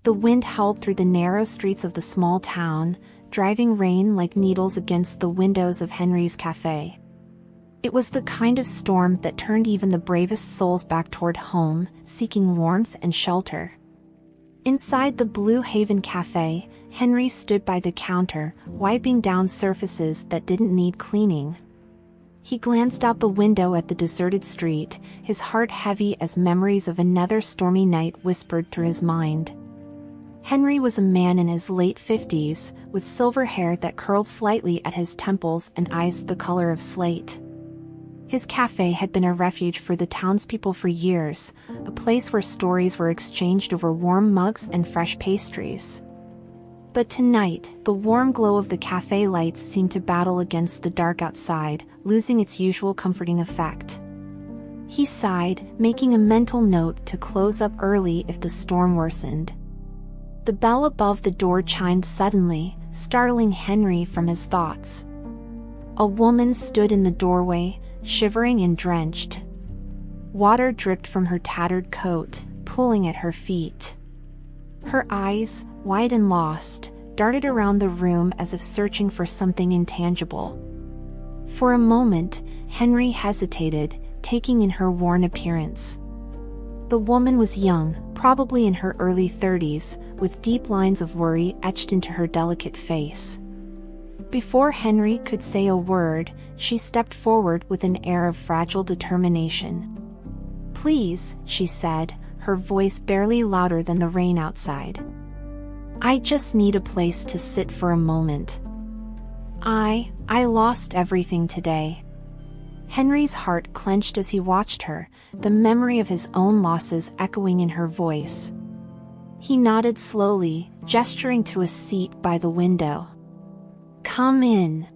The wind howled through the narrow streets of the small town, driving rain like needles against the windows of Henry's café. It was the kind of storm that turned even the bravest souls back toward home, seeking warmth and shelter. Inside the Blue Haven Cafe, Henry stood by the counter, wiping down surfaces that didn't need cleaning. He glanced out the window at the deserted street, his heart heavy as memories of another stormy night whispered through his mind. Henry was a man in his late 50s, with silver hair that curled slightly at his temples and eyes the color of slate. His cafe had been a refuge for the townspeople for years, a place where stories were exchanged over warm mugs and fresh pastries. But tonight, the warm glow of the cafe lights seemed to battle against the dark outside, losing its usual comforting effect. He sighed, making a mental note to close up early if the storm worsened. The bell above the door chimed suddenly, startling Henry from his thoughts. A woman stood in the doorway, shivering and drenched. Water dripped from her tattered coat, pooling at her feet. Her eyes, wide and lost, darted around the room as if searching for something intangible. For a moment, Henry hesitated, taking in her worn appearance. The woman was young, probably in her early 30s, with deep lines of worry etched into her delicate face. Before Henry could say a word, she stepped forward with an air of fragile determination. "Please," she said, her voice barely louder than the rain outside. "I just need a place to sit for a moment. I lost everything today." Henry's heart clenched as he watched her, the memory of his own losses echoing in her voice. He nodded slowly, gesturing to a seat by the window. "Come in.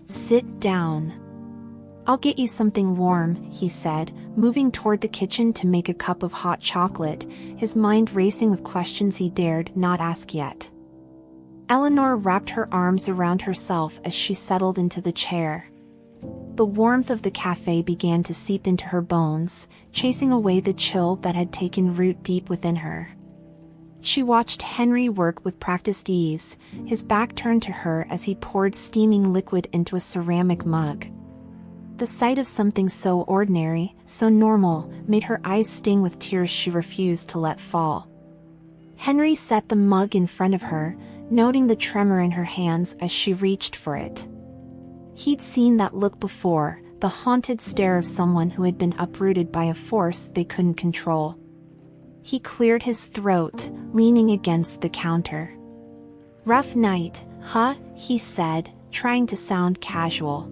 Sit down. I'll get you something warm," he said, moving toward the kitchen to make a cup of hot chocolate, his mind racing with questions he dared not ask yet. Eleanor wrapped her arms around herself as she settled into the chair. The warmth of the cafe began to seep into her bones, chasing away the chill that had taken root deep within her. She watched Henry work with practiced ease, his back turned to her as he poured steaming liquid into a ceramic mug. The sight of something so ordinary, so normal, made her eyes sting with tears she refused to let fall. Henry set the mug in front of her, noting the tremor in her hands as she reached for it. He'd seen that look before, the haunted stare of someone who had been uprooted by a force they couldn't control. He cleared his throat, leaning against the counter. "Rough night, huh?" he said, trying to sound casual.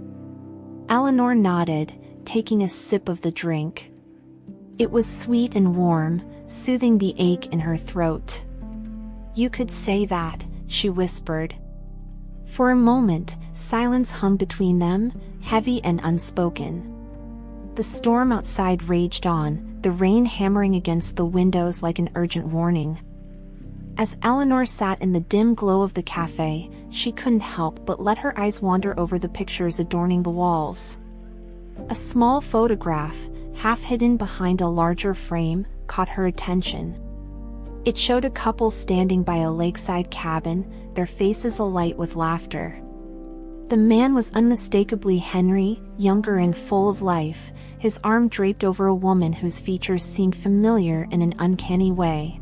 Eleanor nodded, taking a sip of the drink. It was sweet and warm, soothing the ache in her throat. "You could say that," she whispered. For a moment, silence hung between them, heavy and unspoken. The storm outside raged on, the rain hammering against the windows like an urgent warning. As Eleanor sat in the dim glow of the cafe, she couldn't help but let her eyes wander over the pictures adorning the walls. A small photograph, half hidden behind a larger frame, caught her attention. It showed a couple standing by a lakeside cabin, their faces alight with laughter. The man was unmistakably Henry, younger and full of life, his arm draped over a woman whose features seemed familiar in an uncanny way.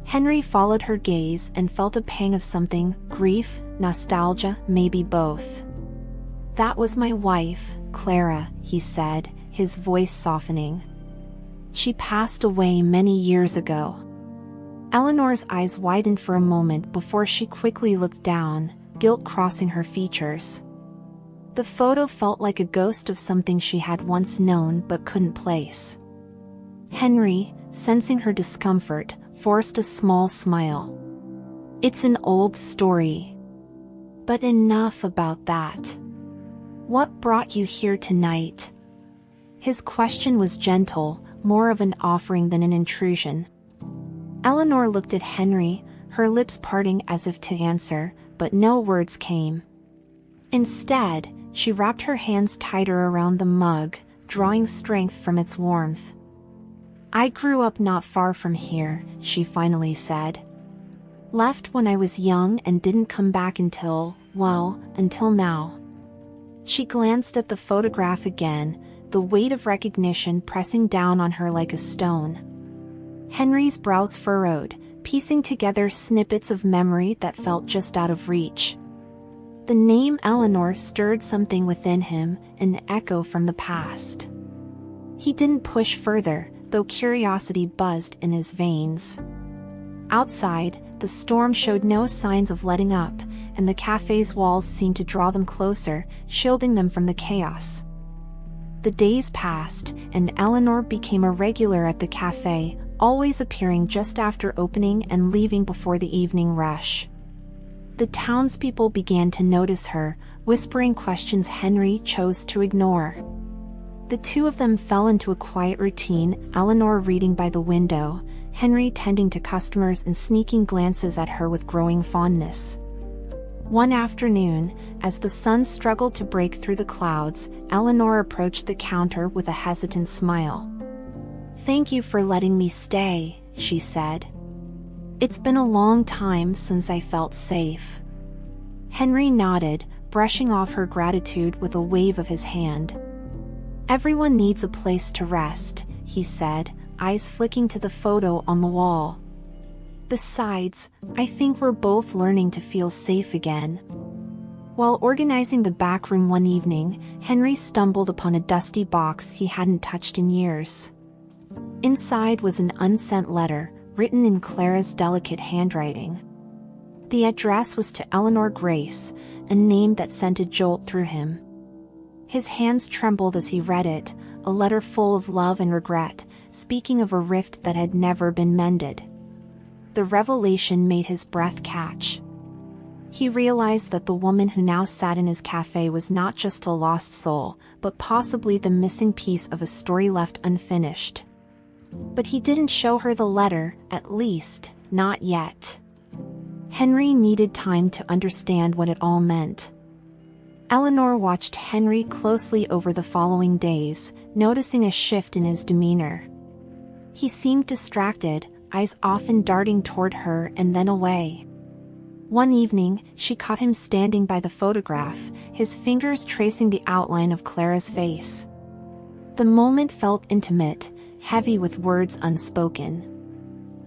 Henry followed her gaze and felt a pang of something, grief, nostalgia, maybe both. "That was my wife, Clara," he said, his voice softening. "She passed away many years ago." Eleanor's eyes widened for a moment before she quickly looked down, guilt crossing her features. The photo felt like a ghost of something she had once known but couldn't place. Henry, sensing her discomfort, forced a small smile. "It's an old story. But enough about that. What brought you here tonight?" His question was gentle, more of an offering than an intrusion. Eleanor looked at Henry, her lips parting as if to answer, but no words came. Instead, she wrapped her hands tighter around the mug, drawing strength from its warmth. "I grew up not far from here," she finally said. Left when I was young and didn't come back until now. She glanced at the photograph again, the weight of recognition pressing down on her like a stone. Henry's brows furrowed, piecing together snippets of memory that felt just out of reach. The name Eleanor stirred something within him, an echo from the past. He didn't push further, though curiosity buzzed in his veins. Outside, the storm showed no signs of letting up, and the cafe's walls seemed to draw them closer, shielding them from the chaos. The days passed, and Eleanor became a regular at the cafe, always appearing just after opening and leaving before the evening rush. The townspeople began to notice her, whispering questions Henry chose to ignore. The two of them fell into a quiet routine, Eleanor reading by the window, Henry tending to customers and sneaking glances at her with growing fondness. One afternoon, as the sun struggled to break through the clouds, Eleanor approached the counter with a hesitant smile. "Thank you for letting me stay," she said. "It's been a long time since I felt safe." Henry nodded, brushing off her gratitude with a wave of his hand. "Everyone needs a place to rest," he said, eyes flicking to the photo on the wall. "Besides, I think we're both learning to feel safe again." While organizing the back room one evening, Henry stumbled upon a dusty box he hadn't touched in years. Inside was an unsent letter, written in Clara's delicate handwriting. The address was to Eleanor Grace, a name that sent a jolt through him. His hands trembled as he read it, a letter full of love and regret, speaking of a rift that had never been mended. The revelation made his breath catch. He realized that the woman who now sat in his cafe was not just a lost soul, but possibly the missing piece of a story left unfinished. But he didn't show her the letter, at least, not yet. Henry needed time to understand what it all meant. Eleanor watched Henry closely over the following days, noticing a shift in his demeanor. He seemed distracted, eyes often darting toward her and then away. One evening, she caught him standing by the photograph, his fingers tracing the outline of Clara's face. The moment felt intimate, heavy with words unspoken.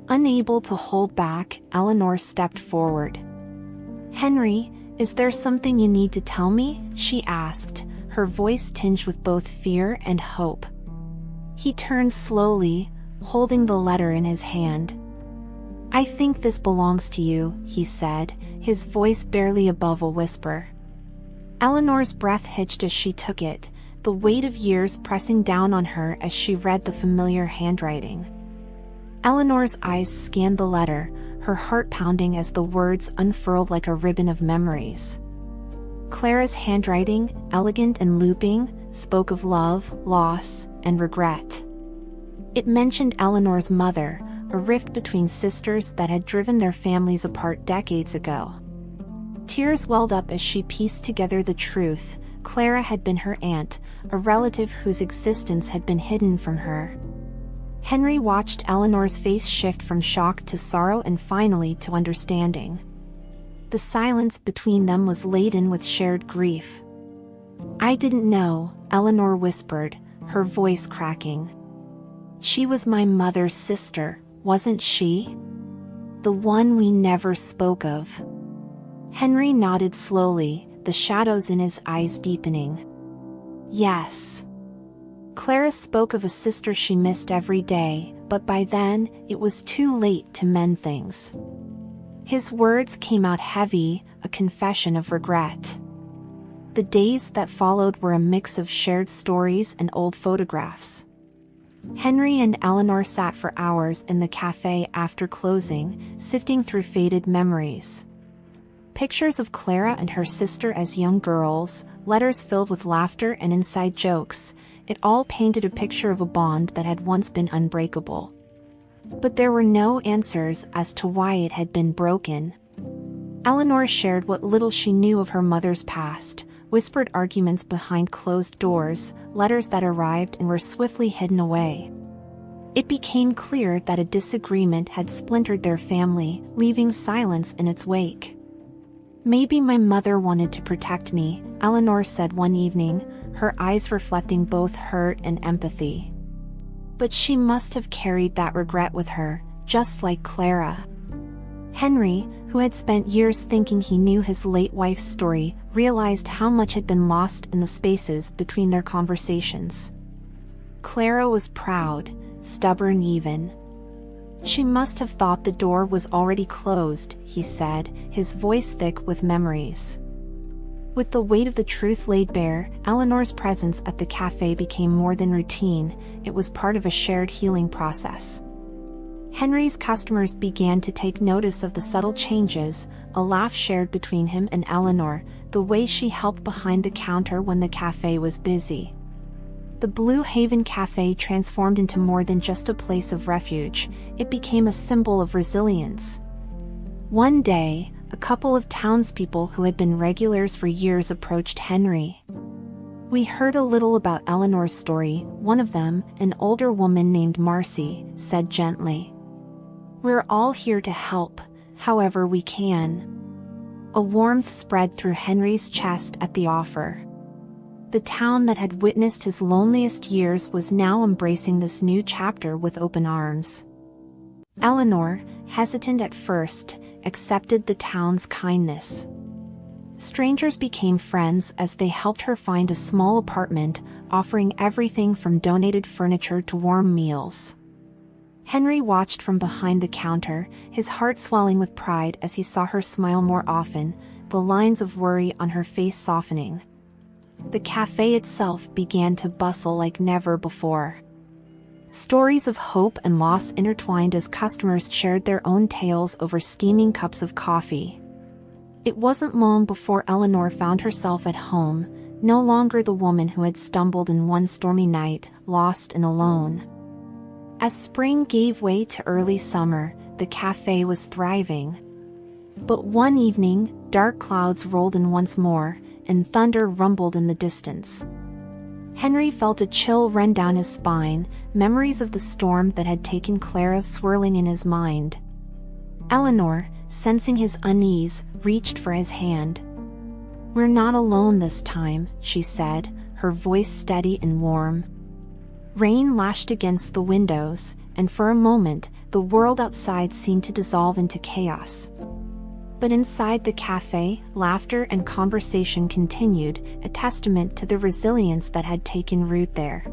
Unable to hold back, Eleanor stepped forward. "Henry, is there something you need to tell me?" she asked, her voice tinged with both fear and hope. He turned slowly, holding the letter in his hand. "I think this belongs to you," he said, his voice barely above a whisper. Eleanor's breath hitched as she took it, the weight of years pressing down on her as she read the familiar handwriting. Eleanor's eyes scanned the letter, her heart pounding as the words unfurled like a ribbon of memories. Clara's handwriting, elegant and looping, spoke of love, loss, and regret. It mentioned Eleanor's mother, a rift between sisters that had driven their families apart decades ago. Tears welled up as she pieced together the truth. Clara had been her aunt, a relative whose existence had been hidden from her. Henry watched Eleanor's face shift from shock to sorrow and finally to understanding. The silence between them was laden with shared grief. "I didn't know," Eleanor whispered, her voice cracking. "She was my mother's sister, wasn't she? The one we never spoke of." Henry nodded slowly, the shadows in his eyes deepening. "Yes." Clara spoke of a sister she missed every day, but by then, it was too late to mend things. His words came out heavy, a confession of regret. The days that followed were a mix of shared stories and old photographs. Henry and Eleanor sat for hours in the cafe after closing, sifting through faded memories. Pictures of Clara and her sister as young girls, letters filled with laughter and inside jokes, it all painted a picture of a bond that had once been unbreakable. But there were no answers as to why it had been broken. Eleanor shared what little she knew of her mother's past, whispered arguments behind closed doors, letters that arrived and were swiftly hidden away. It became clear that a disagreement had splintered their family, leaving silence in its wake. "Maybe my mother wanted to protect me," Eleanor said one evening, her eyes reflecting both hurt and empathy. "But she must have carried that regret with her, just like Clara." Henry, who had spent years thinking he knew his late wife's story, realized how much had been lost in the spaces between their conversations. Clara was proud, stubborn even. "She must have thought the door was already closed," he said, his voice thick with memories. With the weight of the truth laid bare, Eleanor's presence at the cafe became more than routine, it was part of a shared healing process. Henry's customers began to take notice of the subtle changes, a laugh shared between him and Eleanor, the way she helped behind the counter when the cafe was busy. The Blue Haven Cafe transformed into more than just a place of refuge, it became a symbol of resilience. One day, a couple of townspeople who had been regulars for years approached Henry. "We heard a little about Eleanor's story," one of them, an older woman named Marcy, said gently. "We're all here to help, however we can." A warmth spread through Henry's chest at the offer. The town that had witnessed his loneliest years was now embracing this new chapter with open arms. Eleanor, hesitant at first, accepted the town's kindness. Strangers became friends as they helped her find a small apartment, offering everything from donated furniture to warm meals. Henry watched from behind the counter, his heart swelling with pride as he saw her smile more often, the lines of worry on her face softening. The cafe itself began to bustle like never before. Stories of hope and loss intertwined as customers shared their own tales over steaming cups of coffee. It wasn't long before Eleanor found herself at home, no longer the woman who had stumbled in one stormy night, lost and alone. As spring gave way to early summer, the cafe was thriving. But one evening, dark clouds rolled in once more, and thunder rumbled in the distance. Henry felt a chill run down his spine, memories of the storm that had taken Clara swirling in his mind. Eleanor, sensing his unease, reached for his hand. "We're not alone this time," she said, her voice steady and warm. Rain lashed against the windows, and for a moment, the world outside seemed to dissolve into chaos. But inside the cafe, laughter and conversation continued, a testament to the resilience that had taken root there.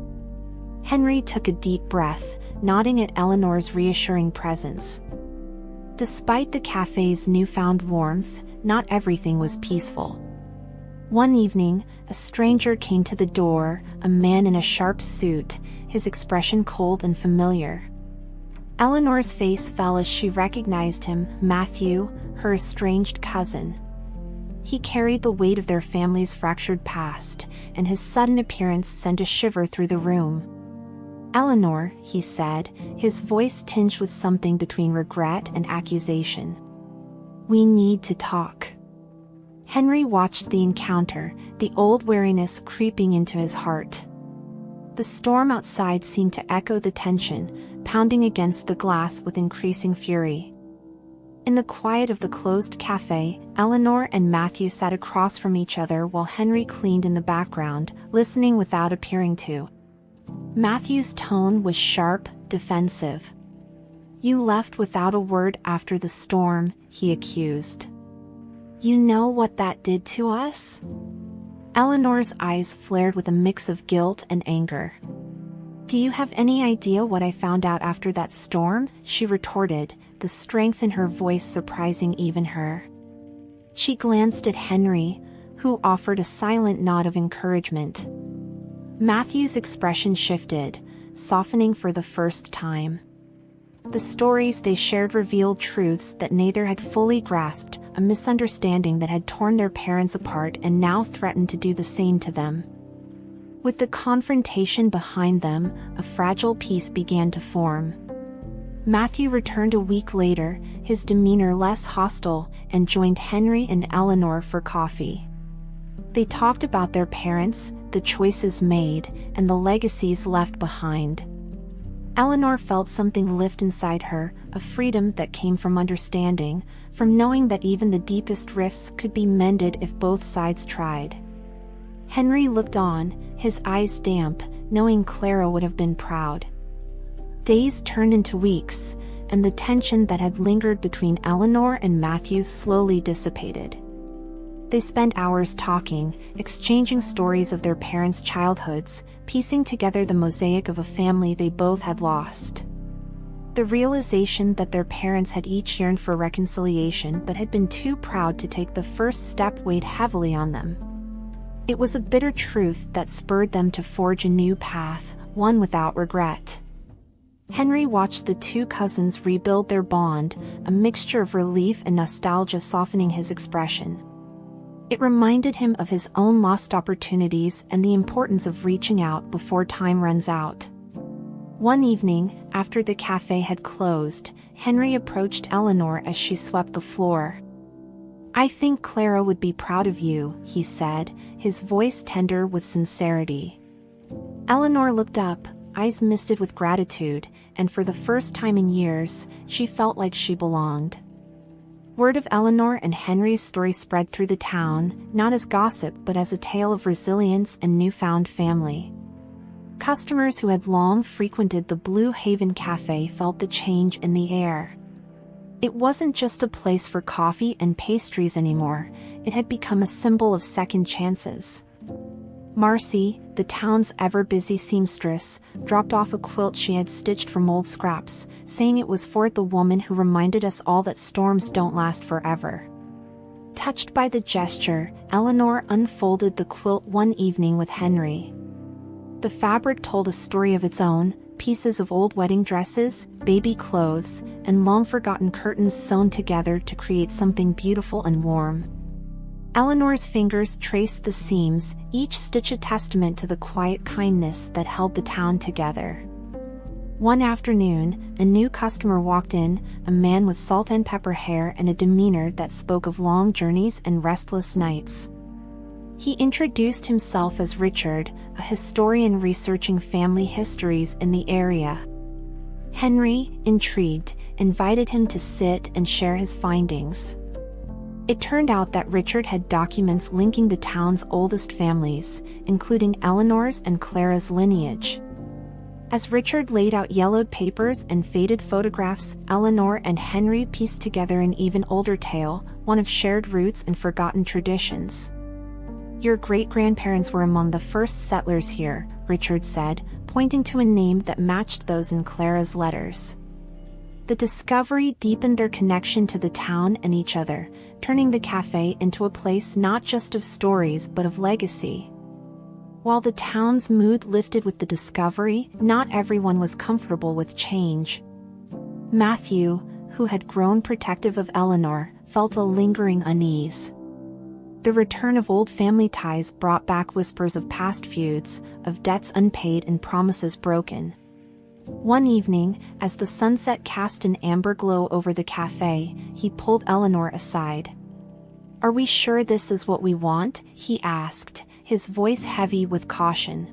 Henry took a deep breath, nodding at Eleanor's reassuring presence. Despite the cafe's newfound warmth, not everything was peaceful. One evening, a stranger came to the door, a man in a sharp suit, his expression cold and familiar. Eleanor's face fell as she recognized him, Matthew, her estranged cousin. He carried the weight of their family's fractured past, and his sudden appearance sent a shiver through the room. "Eleanor," he said, his voice tinged with something between regret and accusation. "We need to talk." Henry watched the encounter, the old weariness creeping into his heart. The storm outside seemed to echo the tension, pounding against the glass with increasing fury. In the quiet of the closed cafe, Eleanor and Matthew sat across from each other while Henry cleaned in the background, listening without appearing to. Matthew's tone was sharp, defensive. "You left without a word after the storm," he accused. "You know what that did to us?" Eleanor's eyes flared with a mix of guilt and anger. "Do you have any idea what I found out after that storm?" she retorted, the strength in her voice surprising even her. She glanced at Henry, who offered a silent nod of encouragement. Matthew's expression shifted, softening for the first time. The stories they shared revealed truths that neither had fully grasped, a misunderstanding that had torn their parents apart and now threatened to do the same to them. With the confrontation behind them, a fragile peace began to form. Matthew returned a week later, his demeanor less hostile, and joined Henry and Eleanor for coffee. They talked about their parents, the choices made, and the legacies left behind. Eleanor felt something lift inside her, a freedom that came from understanding, from knowing that even the deepest rifts could be mended if both sides tried. Henry looked on, his eyes damp, knowing Clara would have been proud. Days turned into weeks, and the tension that had lingered between Eleanor and Matthew slowly dissipated. They spent hours talking, exchanging stories of their parents' childhoods, piecing together the mosaic of a family they both had lost. The realization that their parents had each yearned for reconciliation but had been too proud to take the first step weighed heavily on them. It was a bitter truth that spurred them to forge a new path, one without regret. Henry watched the two cousins rebuild their bond, a mixture of relief and nostalgia softening his expression. It reminded him of his own lost opportunities and the importance of reaching out before time runs out. One evening, after the cafe had closed, Henry approached Eleanor as she swept the floor. "I think Clara would be proud of you," he said, his voice tender with sincerity. Eleanor looked up, eyes misted with gratitude, and for the first time in years, she felt like she belonged. Word of Eleanor and Henry's story spread through the town, not as gossip but as a tale of resilience and newfound family. Customers who had long frequented the Blue Haven Cafe felt the change in the air. It wasn't just a place for coffee and pastries anymore, it had become a symbol of second chances. Marcy, the town's ever-busy seamstress, dropped off a quilt she had stitched from old scraps, saying it was for the woman who reminded us all that storms don't last forever. Touched by the gesture, Eleanor unfolded the quilt one evening with Henry. The fabric told a story of its own, pieces of old wedding dresses, baby clothes, and long-forgotten curtains sewn together to create something beautiful and warm. Eleanor's fingers traced the seams, each stitch a testament to the quiet kindness that held the town together. One afternoon, a new customer walked in, a man with salt and pepper hair and a demeanor that spoke of long journeys and restless nights. He introduced himself as Richard, a historian researching family histories in the area. Henry, intrigued, invited him to sit and share his findings. It turned out that Richard had documents linking the town's oldest families, including Eleanor's and Clara's lineage. As Richard laid out yellowed papers and faded photographs, Eleanor and Henry pieced together an even older tale, one of shared roots and forgotten traditions. "Your great-grandparents were among the first settlers here," Richard said, pointing to a name that matched those in Clara's letters. The discovery deepened their connection to the town and each other, turning the cafe into a place not just of stories but of legacy. While the town's mood lifted with the discovery, not everyone was comfortable with change. Matthew, who had grown protective of Eleanor, felt a lingering unease. The return of old family ties brought back whispers of past feuds, of debts unpaid and promises broken. One evening, as the sunset cast an amber glow over the cafe, he pulled Eleanor aside. "Are we sure this is what we want?" he asked, his voice heavy with caution.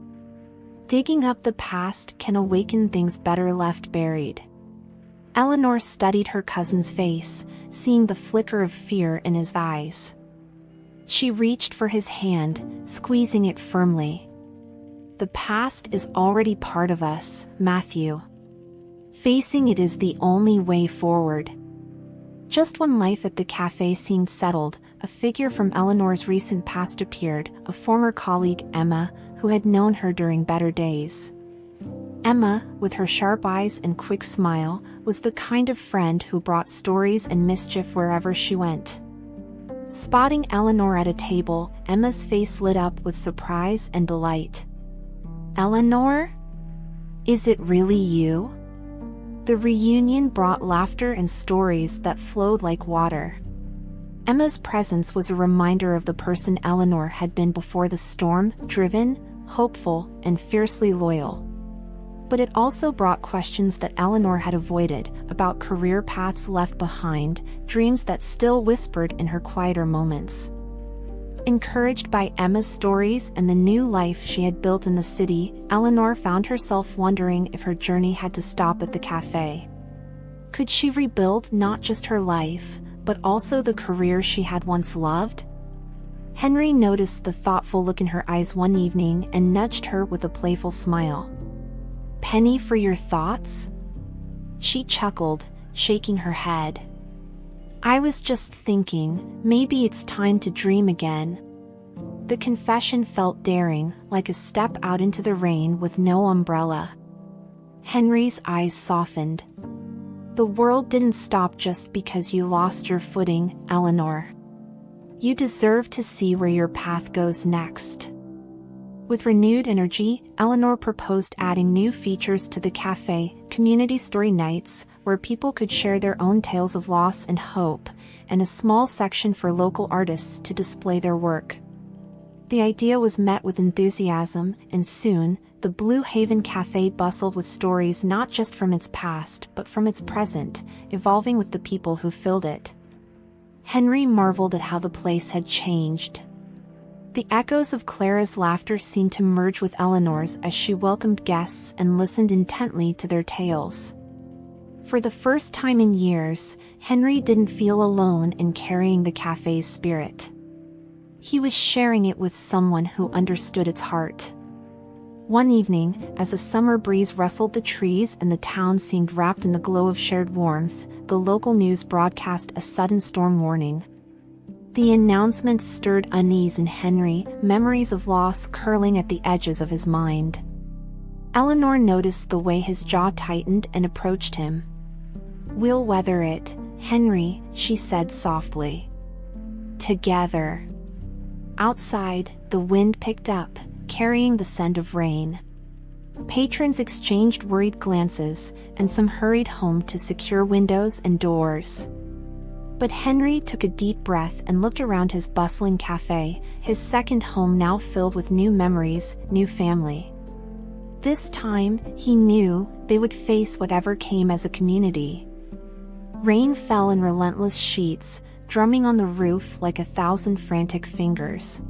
"Digging up the past can awaken things better left buried." Eleanor studied her cousin's face, seeing the flicker of fear in his eyes. She reached for his hand, squeezing it firmly. "The past is already part of us, Matthew. Facing it is the only way forward." Just when life at the cafe seemed settled, a figure from Eleanor's recent past appeared, a former colleague, Emma, who had known her during better days. Emma, with her sharp eyes and quick smile, was the kind of friend who brought stories and mischief wherever she went. Spotting Eleanor at a table, Emma's face lit up with surprise and delight. "Eleanor? Is it really you?" The reunion brought laughter and stories that flowed like water. Emma's presence was a reminder of the person Eleanor had been before the storm, driven, hopeful, and fiercely loyal. But it also brought questions that Eleanor had avoided, about career paths left behind, dreams that still whispered in her quieter moments. Encouraged by Emma's stories and the new life she had built in the city, Eleanor found herself wondering if her journey had to stop at the cafe. Could she rebuild not just her life, but also the career she had once loved? Henry noticed the thoughtful look in her eyes one evening and nudged her with a playful smile. "Penny for your thoughts?" She chuckled, shaking her head. "I was just thinking, maybe it's time to dream again." The confession felt daring, like a step out into the rain with no umbrella. Henry's eyes softened. "The world didn't stop just because you lost your footing, Eleanor. You deserve to see where your path goes next." With renewed energy, Eleanor proposed adding new features to the cafe: community story nights, where people could share their own tales of loss and hope, and a small section for local artists to display their work. The idea was met with enthusiasm, and soon, the Blue Haven Cafe bustled with stories not just from its past but from its present, evolving with the people who filled it. Henry marveled at how the place had changed. The echoes of Clara's laughter seemed to merge with Eleanor's as she welcomed guests and listened intently to their tales. For the first time in years, Henry didn't feel alone in carrying the cafe's spirit. He was sharing it with someone who understood its heart. One evening, as a summer breeze rustled the trees and the town seemed wrapped in the glow of shared warmth, the local news broadcast a sudden storm warning. The announcement stirred unease in Henry, memories of loss curling at the edges of his mind. Eleanor noticed the way his jaw tightened and approached him. "We'll weather it, Henry," she said softly. "Together." Outside, the wind picked up, carrying the scent of rain. Patrons exchanged worried glances, and some hurried home to secure windows and doors. But Henry took a deep breath and looked around his bustling cafe, his second home now filled with new memories, new family. This time, he knew, they would face whatever came as a community. Rain fell in relentless sheets, drumming on the roof like 1,000 frantic fingers.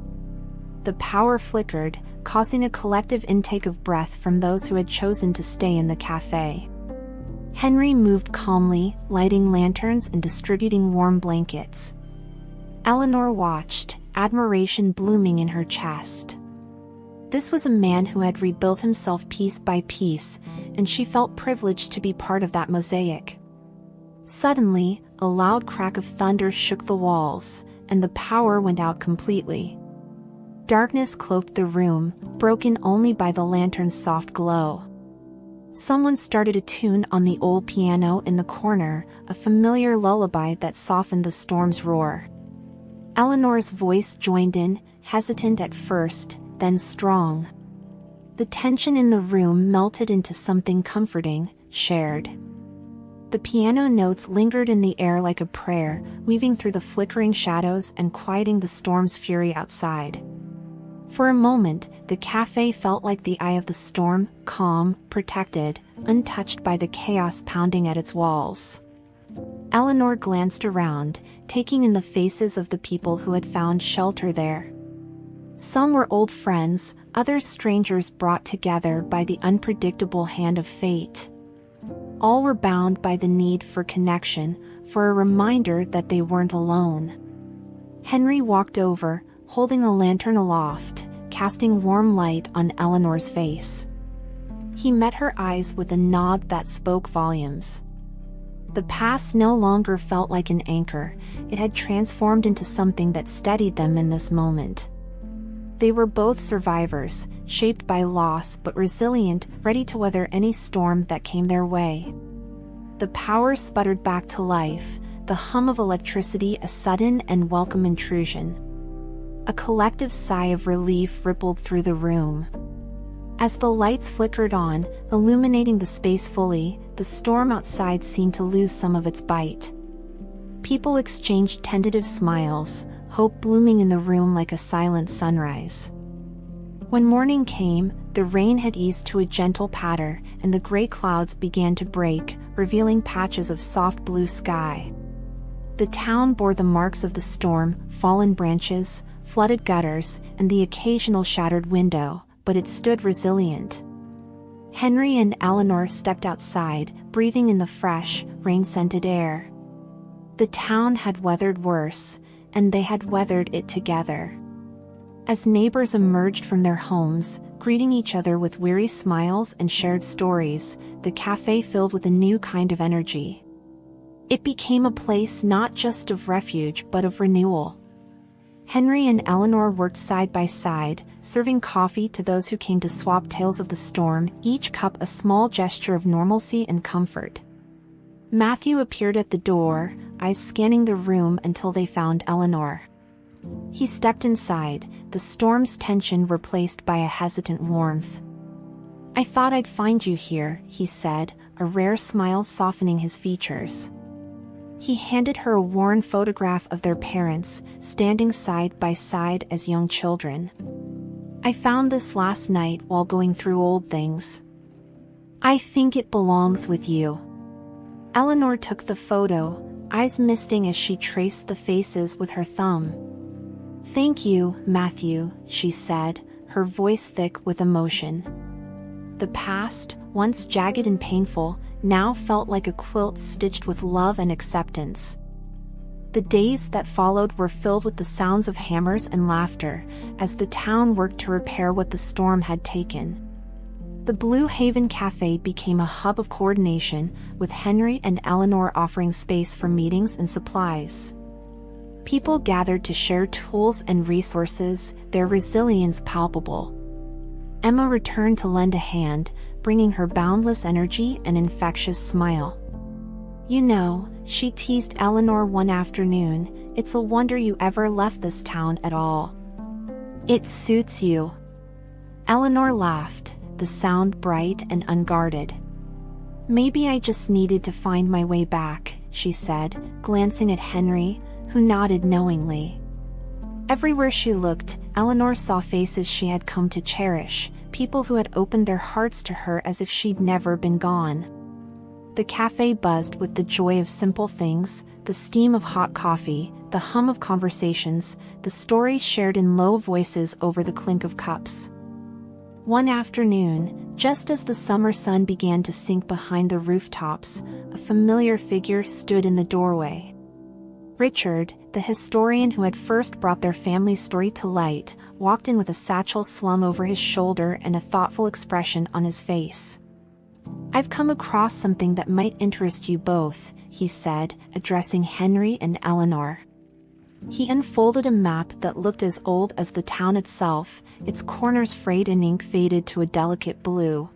The power flickered, causing a collective intake of breath from those who had chosen to stay in the cafe. Henry moved calmly, lighting lanterns and distributing warm blankets. Eleanor watched, admiration blooming in her chest. This was a man who had rebuilt himself piece by piece, and she felt privileged to be part of that mosaic. Suddenly, a loud crack of thunder shook the walls, and the power went out completely. Darkness cloaked the room, broken only by the lantern's soft glow. Someone started a tune on the old piano in the corner, a familiar lullaby that softened the storm's roar. Eleanor's voice joined in, hesitant at first, then strong. The tension in the room melted into something comforting, shared. The piano notes lingered in the air like a prayer, weaving through the flickering shadows and quieting the storm's fury outside. For a moment, the cafe felt like the eye of the storm, calm, protected, untouched by the chaos pounding at its walls. Eleanor glanced around, taking in the faces of the people who had found shelter there. Some were old friends, others strangers brought together by the unpredictable hand of fate. All were bound by the need for connection, for a reminder that they weren't alone. Henry walked over, holding a lantern aloft, casting warm light on Eleanor's face. He met her eyes with a nod that spoke volumes. The past no longer felt like an anchor, it had transformed into something that steadied them in this moment. They were both survivors, shaped by loss but resilient, ready to weather any storm that came their way. The power sputtered back to life, the hum of electricity a sudden and welcome intrusion. A collective sigh of relief rippled through the room. As the lights flickered on, illuminating the space fully, the storm outside seemed to lose some of its bite. People exchanged tentative smiles, hope blooming in the room like a silent sunrise. When morning came, the rain had eased to a gentle patter, and the gray clouds began to break, revealing patches of soft blue sky. The town bore the marks of the storm, fallen branches, flooded gutters, and the occasional shattered window, but it stood resilient. Henry and Eleanor stepped outside, breathing in the fresh, rain-scented air. The town had weathered worse, and they had weathered it together. As neighbors emerged from their homes, greeting each other with weary smiles and shared stories, the cafe filled with a new kind of energy. It became a place not just of refuge but of renewal. Henry and Eleanor worked side by side, serving coffee to those who came to swap tales of the storm, each cup a small gesture of normalcy and comfort. Matthew appeared at the door, eyes scanning the room until they found Eleanor. He stepped inside, the storm's tension replaced by a hesitant warmth. "I thought I'd find you here," he said, a rare smile softening his features. He handed her a worn photograph of their parents, standing side by side as young children. "I found this last night while going through old things. I think it belongs with you." Eleanor took the photo, eyes misting as she traced the faces with her thumb. "Thank you, Matthew," she said, her voice thick with emotion. The past, once jagged and painful, now felt like a quilt stitched with love and acceptance. The days that followed were filled with the sounds of hammers and laughter, as the town worked to repair what the storm had taken. The Blue Haven Cafe became a hub of coordination, with Henry and Eleanor offering space for meetings and supplies. People gathered to share tools and resources, their resilience palpable. Emma returned to lend a hand, bringing her boundless energy and infectious smile. "You know," she teased Eleanor one afternoon, "it's a wonder you ever left this town at all. It suits you." Eleanor laughed, the sound bright and unguarded. "Maybe I just needed to find my way back," she said, glancing at Henry, who nodded knowingly. Everywhere she looked, Eleanor saw faces she had come to cherish, people who had opened their hearts to her as if she'd never been gone. The cafe buzzed with the joy of simple things, the steam of hot coffee, the hum of conversations, the stories shared in low voices over the clink of cups. One afternoon, just as the summer sun began to sink behind the rooftops, a familiar figure stood in the doorway. Richard, the historian who had first brought their family story to light, walked in with a satchel slung over his shoulder and a thoughtful expression on his face. "I've come across something that might interest you both," he said, addressing Henry and Eleanor. He unfolded a map that looked as old as the town itself, its corners frayed and ink faded to a delicate blue.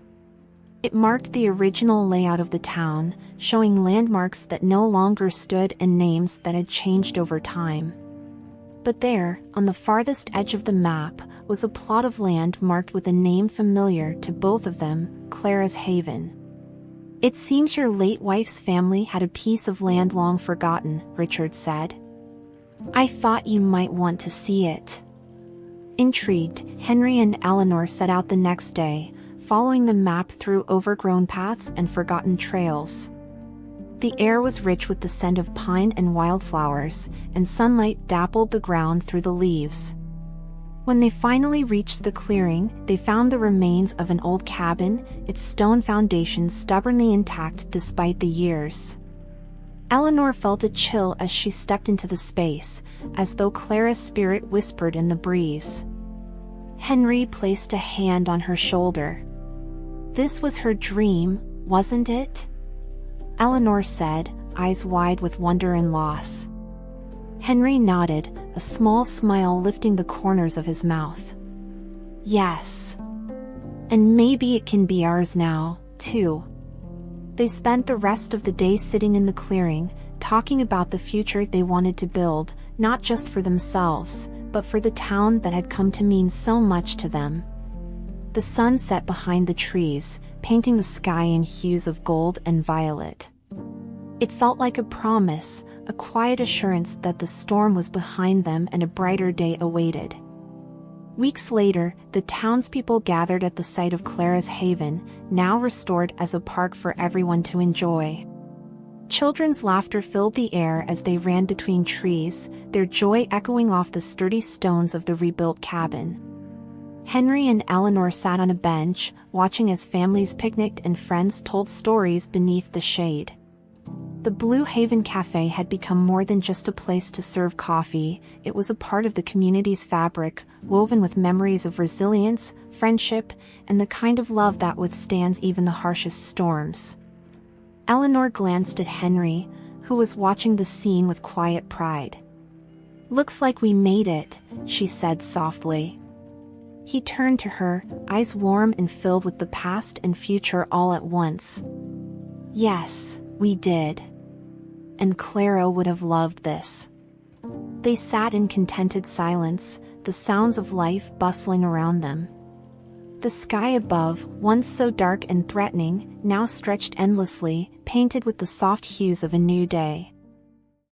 It marked the original layout of the town, showing landmarks that no longer stood and names that had changed over time. But there, on the farthest edge of the map, was a plot of land marked with a name familiar to both of them, Clara's Haven. "It seems your late wife's family had a piece of land long forgotten," Richard said. "I thought you might want to see it." Intrigued, Henry and Eleanor set out the next day, following the map through overgrown paths and forgotten trails. The air was rich with the scent of pine and wildflowers, and sunlight dappled the ground through the leaves. When they finally reached the clearing, they found the remains of an old cabin, its stone foundations stubbornly intact despite the years. Eleanor felt a chill as she stepped into the space, as though Clara's spirit whispered in the breeze. Henry placed a hand on her shoulder. "This was her dream, wasn't it?" Eleanor said, eyes wide with wonder and loss. Henry nodded, a small smile lifting the corners of his mouth. "Yes. And maybe it can be ours now, too." They spent the rest of the day sitting in the clearing, talking about the future they wanted to build, not just for themselves, but for the town that had come to mean so much to them. The sun set behind the trees, painting the sky in hues of gold and violet. It felt like a promise, a quiet assurance that the storm was behind them and a brighter day awaited. Weeks later, the townspeople gathered at the site of Clara's Haven, now restored as a park for everyone to enjoy. Children's laughter filled the air as they ran between trees, their joy echoing off the sturdy stones of the rebuilt cabin. Henry and Eleanor sat on a bench, watching as families picnicked and friends told stories beneath the shade. The Blue Haven Café had become more than just a place to serve coffee. It was a part of the community's fabric, woven with memories of resilience, friendship, and the kind of love that withstands even the harshest storms. Eleanor glanced at Henry, who was watching the scene with quiet pride. "Looks like we made it," she said softly. He turned to her, eyes warm and filled with the past and future all at once. "Yes, we did. And Clara would have loved this." They sat in contented silence, the sounds of life bustling around them. The sky above, once so dark and threatening, now stretched endlessly, painted with the soft hues of a new day.